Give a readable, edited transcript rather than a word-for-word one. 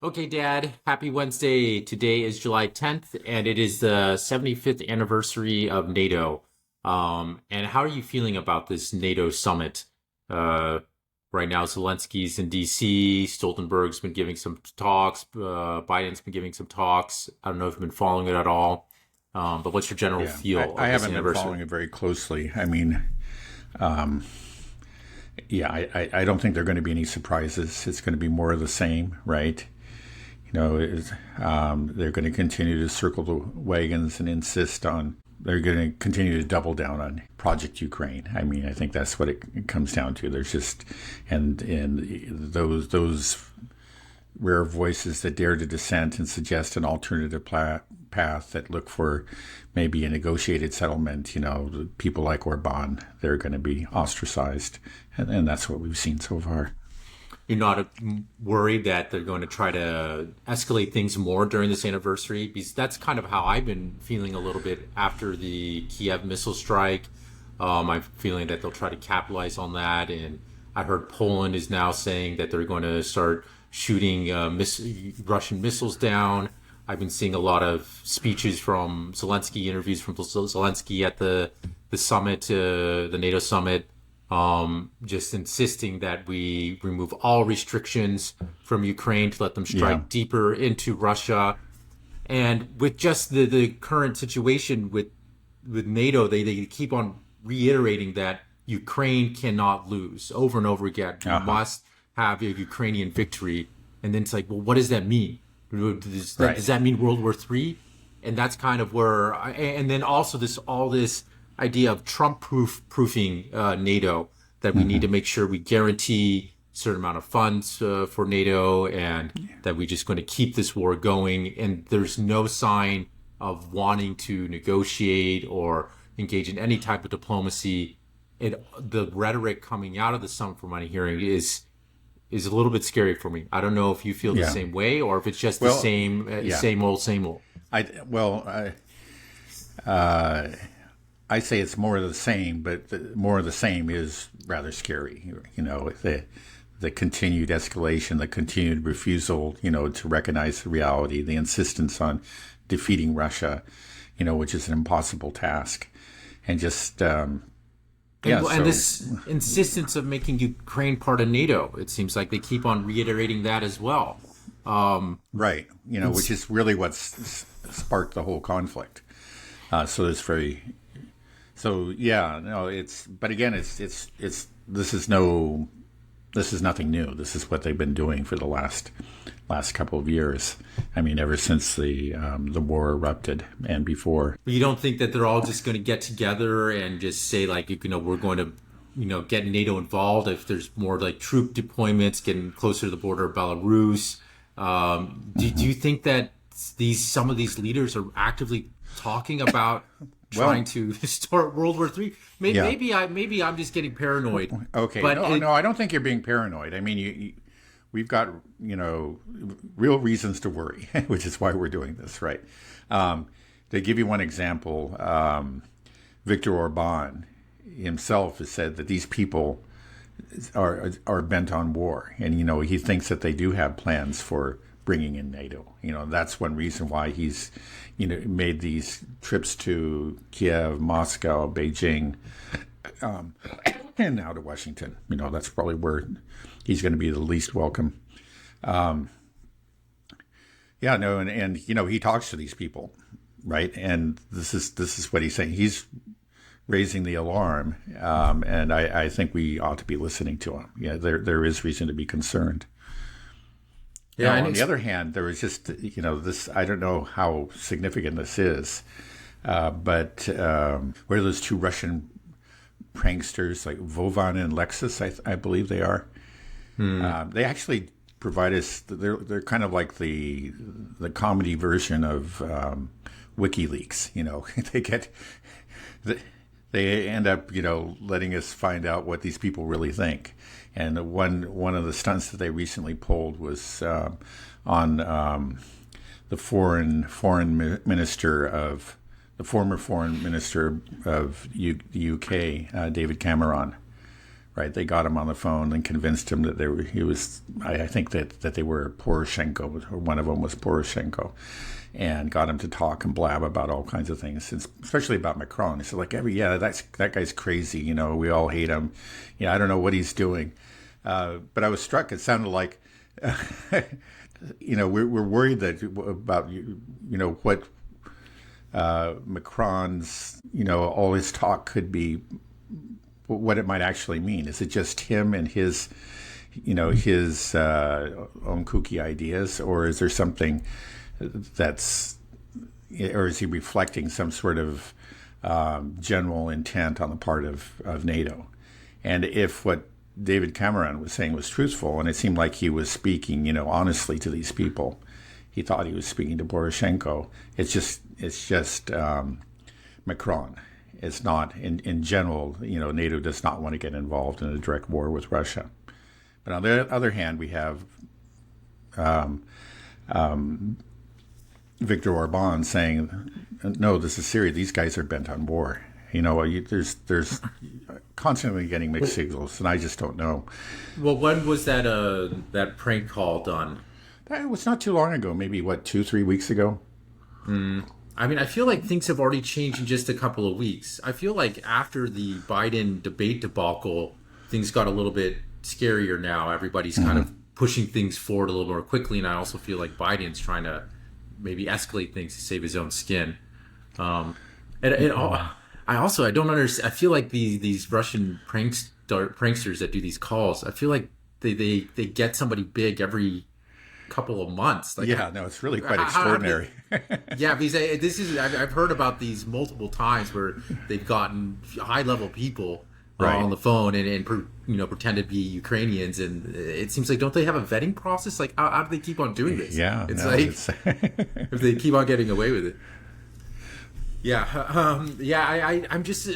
Okay, Dad, happy Wednesday. Today is July 10th, and it is the 75th anniversary of NATO. And how are you feeling about this NATO summit? Uh, right now, Zelensky's in DC, Stoltenberg's been giving some talks, Biden's been giving some talks. I don't know if you've been following it at all, but what's your general Yeah, I, feel I of this haven't been anniversary? following it very closely. I mean, yeah, I don't think there are going to be any surprises. It's going to be more of the same, right? They're going to continue to circle the wagons and insist on. They're going to continue to double down on Project Ukraine. I mean, I think that's what it comes down to. There's just and those rare voices that dare to dissent and suggest an alternative path that look for maybe a negotiated settlement. People like Orban, they're going to be ostracized, and that's what we've seen so far. You're not worried that they're going to try to escalate things more during this anniversary? Because that's kind of how I've been feeling a little bit after the Kiev missile strike. I'm feeling that they'll try to capitalize on that. And I heard Poland is now saying that they're going to start shooting Russian missiles down. I've been seeing a lot of speeches from Zelensky, interviews from Zelensky at the summit, the NATO summit, just insisting that we remove all restrictions from Ukraine to let them Yeah. strike deeper into Russia. And with just the current situation with NATO, they keep on reiterating that Ukraine cannot lose over and over again. We Uh huh. must have a Ukrainian victory. And then it's like, well, what does that mean? Right. Does that mean World War III? And that's kind of where, and then also all this idea of proofing NATO, that we need to make sure we guarantee a certain amount of funds for NATO, and that we're just going to keep this war going. And there's no sign of wanting to negotiate or engage in any type of diplomacy. The rhetoric coming out of the summit, from what I'm hearing, is a little bit scary for me. I don't know if you feel the Yeah. same way or if it's just the Well, yeah. same old, same old. I well, I say it's more of the same, but more of the same is rather scary. The continued escalation, the continued refusal, to recognize the reality, the insistence on defeating Russia, which is an impossible task, and just yeah. And So this insistence of making Ukraine part of NATO, it seems like they keep on reiterating that as well. right, which is really what's sparked the whole conflict. So it's very so yeah. No, it's but again, it's this is nothing new. This is what they've been doing for the last couple of years. I mean, ever since the war erupted and before. But you don't think that they're all just going to get together and just say, like, we're going to, get NATO involved if there's more like troop deployments getting closer to the border of Belarus? Do you think that some of these leaders are actively talking about trying Well, to start World War III? yeah. Maybe I'm just getting paranoid. Okay. But No, I don't think you're being paranoid. I mean, we've got real reasons to worry, which is why we're doing this, right? To give you one example, Viktor Orban himself has said that these people are bent on war, and he thinks that they do have plans for bringing in NATO. That's one reason why he's made these trips to Kiev, Moscow, Beijing, and now to Washington. That's probably where he's going to be the least welcome. Yeah, no, and he talks to these people, right? And this is what he's saying. He's raising the alarm, and I think we ought to be listening to him. Yeah, there is reason to be concerned. yeah, Now, and on the it's other hand, there was just this. I don't know how significant this is, but where those two Russian pranksters like Vovan and Lexus, I believe they are. They actually provide us. They're kind of like the comedy version of WikiLeaks. They get they end up letting us find out what these people really think. And one of the stunts that they recently pulled was on the former foreign minister of the UK, David Cameron, right? They got him on the phone and convinced him that he was. I think that they were Poroshenko, or one of them was Poroshenko, and got him to talk and blab about all kinds of things, especially about Macron. He said, like, that guy's crazy. You know, we all hate him. I don't know what he's doing. But I was struck. It sounded like, we're worried about what Macron's, all his talk could be, what it might actually mean. Is it just him and his own kooky ideas, or is there something or is he reflecting some sort of general intent on the part of NATO? And if what David Cameron was saying was truthful, and it seemed like he was speaking, honestly to these people, he thought he was speaking to Poroshenko. It's just Macron. It's not, in general, NATO does not want to get involved in a direct war with Russia. But on the other hand, we have Viktor Orban saying, no, this is serious. These guys are bent on war. There's constantly getting mixed signals, and I just don't know. Well, when was that prank call done? That was not too long ago. Maybe 2-3 weeks ago. I mean, I feel like things have already changed in just a couple of weeks. I feel like after the Biden debate debacle, things got a little bit scarier now. Everybody's kind of pushing things forward a little more quickly, and I also feel like Biden's trying to maybe escalate things to save his own skin. I don't understand. I feel like these Russian pranksters that do these calls, I feel like they get somebody big every couple of months. Like, it's really quite extraordinary. Because I've heard about these multiple times where they've gotten high level people on the phone and pretend to be Ukrainians, and it seems like, don't they have a vetting process? Like, how do they keep on doing this? If they keep on getting away with it. I'm just